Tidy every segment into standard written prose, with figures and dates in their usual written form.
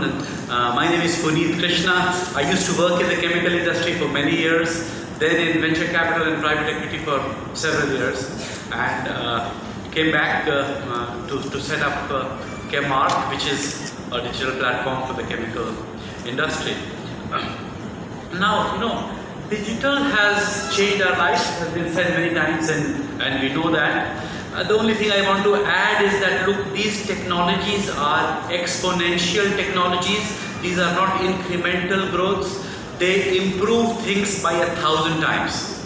afternoon. My name is Punit Krishna. I used to work in the chemical industry for many years, then in venture capital and private equity for several years, and came back to set up Chemarc, which is a digital platform for the chemical industry. Now, digital has changed our lives, has been said many times, and we know that. The only thing I want to add is that, look, these technologies are exponential technologies. These are not incremental growths. They improve things by 1,000 times.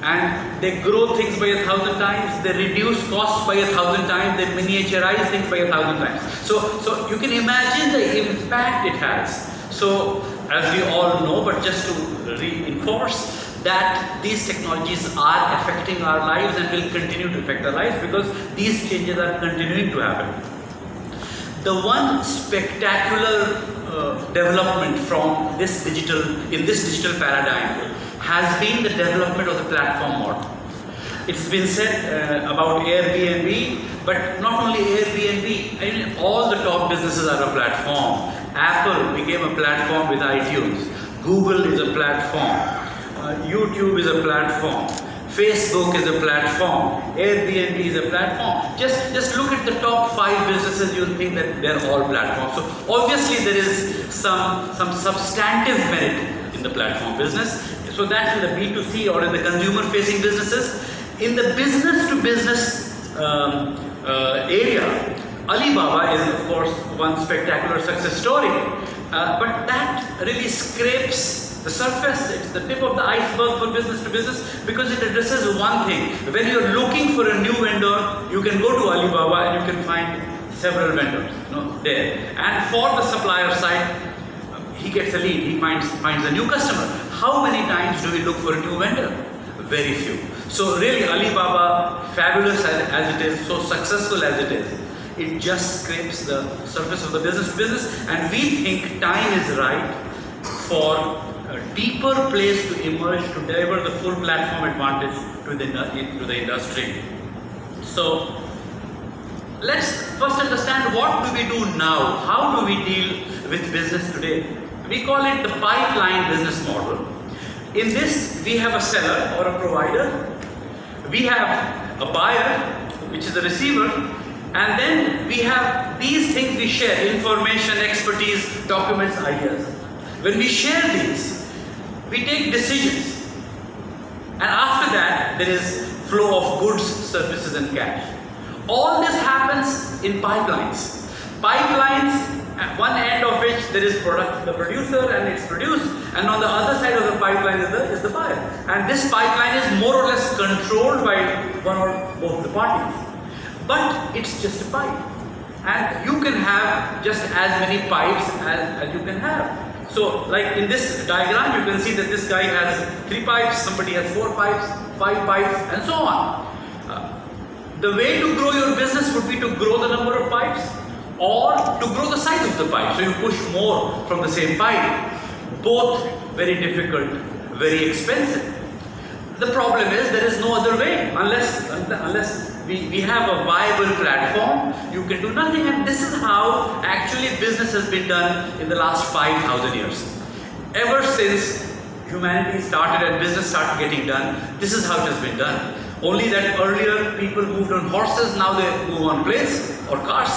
And they grow things by 1,000 times. They reduce costs by 1,000 times. They miniaturize things by 1,000 times. So you can imagine the impact it has. So, as we all know, but just to reinforce, that these technologies are affecting our lives and will continue to affect our lives because these changes are continuing to happen. The one spectacular development from this digital paradigm has been the development of the platform model. It's been said about Airbnb, but not only Airbnb, I mean, all the top businesses are a platform. Apple became a platform with iTunes. Google is a platform. YouTube is a platform. Facebook is a platform. Airbnb is a platform. Just look at the top 5 businesses, you'll think that they're all platforms. So obviously there is some substantive merit in the platform business. So that's in the B2C or in the consumer-facing businesses. In the business-to-business area, Alibaba is, of course, one spectacular success story. But that really scrapes the surface. It's the tip of the iceberg for business to business because it addresses one thing. When you're looking for a new vendor, you can go to Alibaba and you can find several vendors there. And for the supplier side, he gets a lead, he finds a new customer. How many times do we look for a new vendor? Very few. So really Alibaba, fabulous as it is, so successful as it is, it just scrapes the surface of the business to business, and we think time is right for a deeper place to emerge to deliver the full platform advantage to the industry. So let's first understand, what do we do now? How do we deal with business today? We call it the pipeline business model. In this, we have a seller or a provider. We have a buyer, which is the receiver. And then we have these things we share: information, expertise, documents, ideas. When we share these, we take decisions. And after that, there is flow of goods, services and cash. All this happens in pipelines. Pipelines, at one end of which there is the producer and it's produced, and on the other side of the pipeline is the buyer. And this pipeline is more or less controlled by one or both the parties. But it's just a pipe, and you can have just as many pipes as you can have. So like in this diagram, you can see that this guy has 3 pipes, somebody has 4 pipes, 5 pipes, and so on. The way to grow your business would be to grow the number of pipes or to grow the size of the pipe. So you push more from the same pipe. Both very difficult, very expensive. The problem is there is no other way unless we have a viable platform. You can do nothing, and this is how actually business has been done in the last 5,000 years. Ever since humanity started and business started getting done, this is how it has been done. Only that earlier people moved on horses, now they move on planes or cars.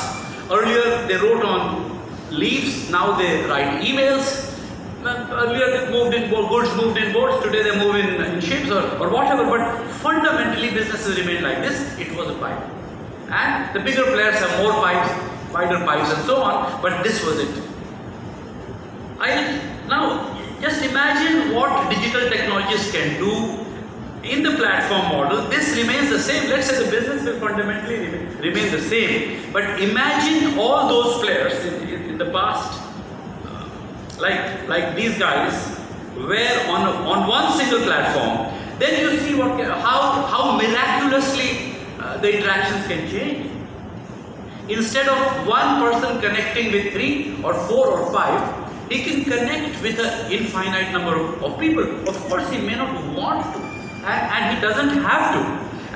Earlier they wrote on leaves, now they write emails. Earlier they moved in goods, moved in boats, today they move in ships or whatever, but fundamentally businesses remain like this. It was a pipe. And the bigger players have more pipes, wider pipes and so on, but this was it. Now, just imagine what digital technologies can do in the platform model. This remains the same. Let's say the business will fundamentally remain the same, but imagine all those players in the past, like these guys, were on one single platform. Then you see how miraculously the interactions can change. Instead of one person connecting with 3 or 4 or 5, he can connect with an infinite number of people. Of course, he may not want to, and he doesn't have to.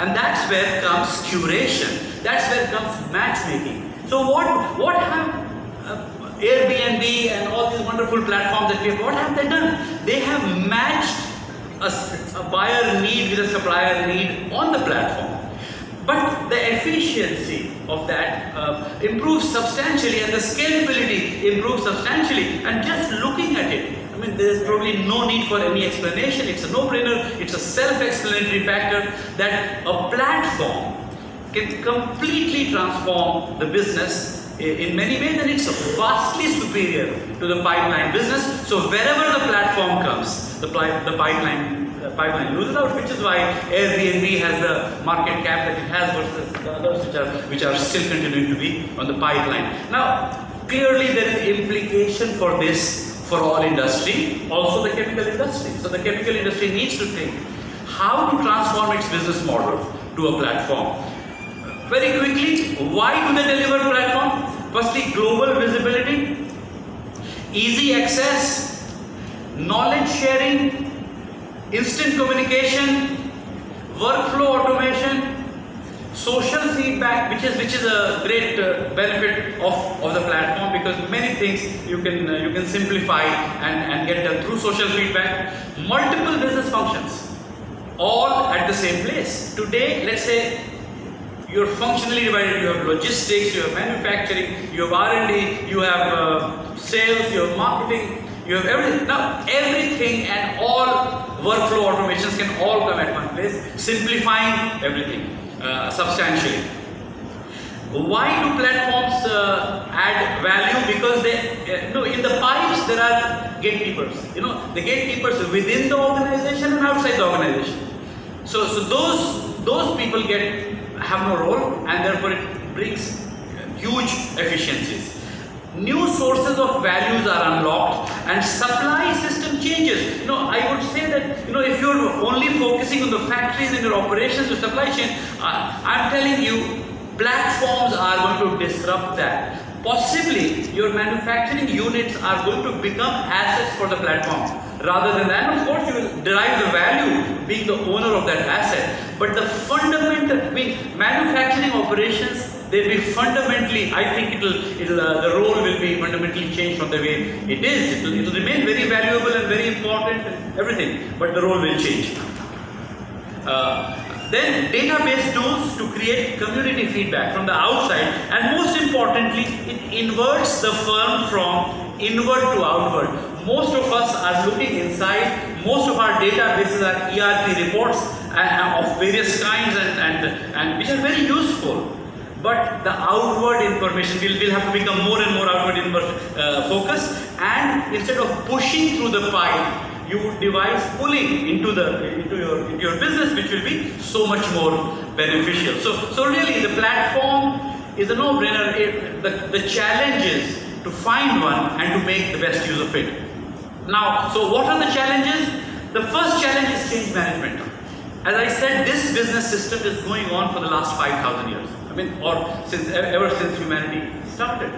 And that's where comes curation. That's where comes matchmaking. So what have Airbnb Airbnb and all these wonderful platforms that we have, what have they done? They have matched a buyer need with a supplier need on the platform. But the efficiency of that improves substantially, and the scalability improves substantially. And just looking at it, I mean, there is probably no need for any explanation. It's a no-brainer. It's a self-explanatory factor that a platform can completely transform the business in many ways, and it's vastly superior to the pipeline business. So wherever the platform comes, the pipeline loses out, which is why Airbnb has the market cap that it has versus the others which are still continuing to be on the pipeline. Now, clearly there is implication for this for all industry, also the chemical industry. So the chemical industry needs to think how to transform its business model to a platform. Very quickly, why do they deliver platform? Firstly, global visibility, easy access, knowledge sharing, instant communication, workflow automation, social feedback, which is a great benefit of the platform, because many things you can simplify and get done through social feedback. Multiple business functions, all at the same place. Today, let's say you're functionally divided. You have logistics, you have manufacturing, you have R&D, you have sales, you have marketing, you have everything. Now everything and all workflow automations can all come at one place, simplifying everything substantially. Why do platforms add value? Because they, in the pipes there are gatekeepers. The gatekeepers within the organization and outside the organization. So those people have no role, and therefore it brings huge efficiencies. New sources of values are unlocked, and supply system changes. I would say that if you're only focusing on the factories and your operations to supply chain, I'm telling you, platforms are going to disrupt that. Possibly your manufacturing units are going to become assets for the platform. Rather than that, of course, you will derive the value being the owner of that asset. But the fundamental, manufacturing operations, they'll be fundamentally, I think the role will be fundamentally changed from the way it is. It will remain very valuable and very important and everything, but the role will change. Then database tools to create community feedback from the outside, and most importantly, it inverts the firm from inward to outward. Most of us are looking inside. Most of our databases are ERP reports of various kinds and which are very useful. But the outward information will have to become more and more outward focused, and instead of pushing through the pipe, you would devise pulling into your business, which will be so much more beneficial. So really, the platform is a no-brainer. The challenge is to find one and to make the best use of it. Now, so what are the challenges? The first challenge is change management. As I said, this business system is going on for the last 5,000 years. Or ever since humanity started.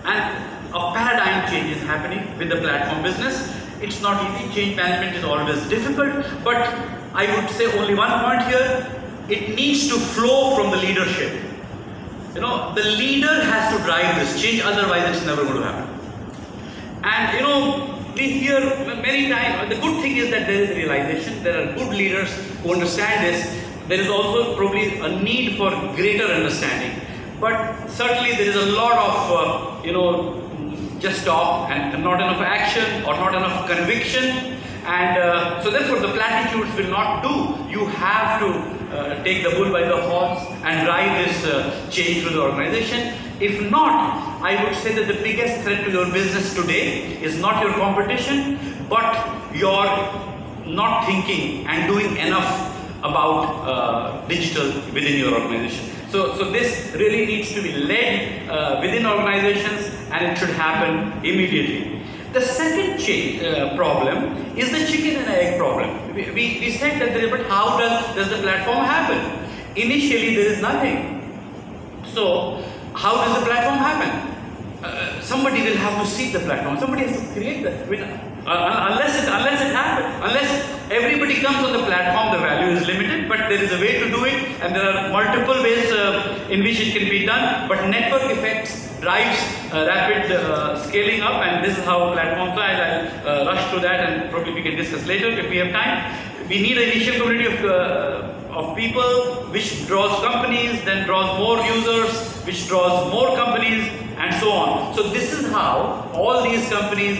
And a paradigm change is happening with the platform business. It's not easy. Change management is always difficult. But I would say only one point here. It needs to flow from the leadership. The leader has to drive this change, otherwise it's never going to happen. And we hear many times, the good thing is that there is realization. There are good leaders who understand this. There is also probably a need for greater understanding. But certainly there is a lot of, just talk and not enough action or not enough conviction. And so therefore the platitudes will not do. You have to take the bull by the horns and drive this change through the organization. If not, I would say that the biggest threat to your business today is not your competition, but your not thinking and doing enough about digital within your organization. So this really needs to be led within organizations, and it should happen immediately. The second problem is the chicken and egg problem. We said that but how does the platform happen? Initially there is nothing. So how does the platform happen? somebody will have to seed the platform. Somebody has to create that. Unless it happens, unless everybody comes on the platform, the value is limited. But there is a way to do it, and there are multiple ways in which it can be done. But network effects drives rapid scaling up, and this is how platforms are. I'll rush through that, and probably we can discuss later if we have time. We need an initial community of people, which draws companies, then draws more users, which draws more companies, and so on. So this is how all these companies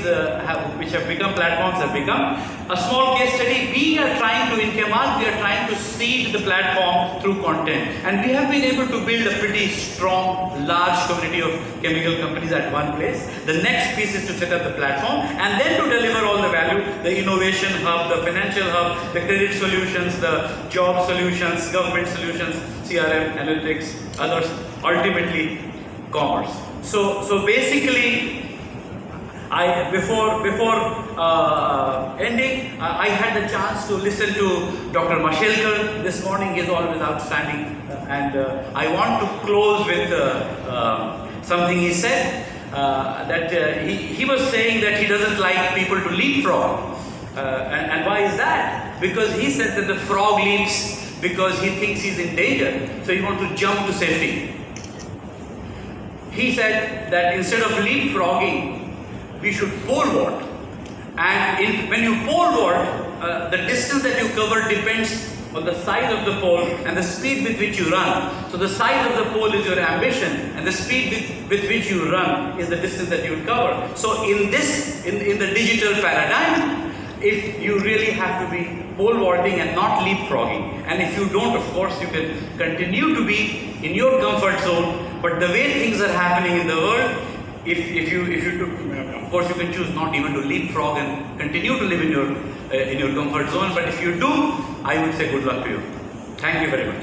which have become platforms have become. A small case study, we are trying to, in Chemarc, we are trying to seed the platform through content. And we have been able to build a pretty strong, large community of chemical companies at one place. The next piece is to set up the platform, and then to deliver all the value, the innovation hub, the financial hub, the credit solutions, the job solutions, government solutions, CRM, analytics, others, ultimately commerce. So basically, before ending, I had the chance to listen to Dr. Mashelkar this morning. He is always outstanding, and I want to close with something he said. That he was saying that he doesn't like people to leapfrog, and why is that? Because he said that the frog leaps because he thinks he's in danger, so he wants to jump to safety. He said that instead of leapfrogging, we should pole vault. And when you pole vault, the distance that you cover depends on the size of the pole and the speed with which you run. So the size of the pole is your ambition, and the speed with which you run is the distance that you cover. So in the digital paradigm, if you really have to be pole vaulting and not leapfrogging, and if you don't, of course, you can continue to be in your comfort zone. But the way things are happening in the world, if you do, of course, you can choose not even to leapfrog and continue to live in your comfort zone. But if you do, I would say good luck to you. Thank you very much.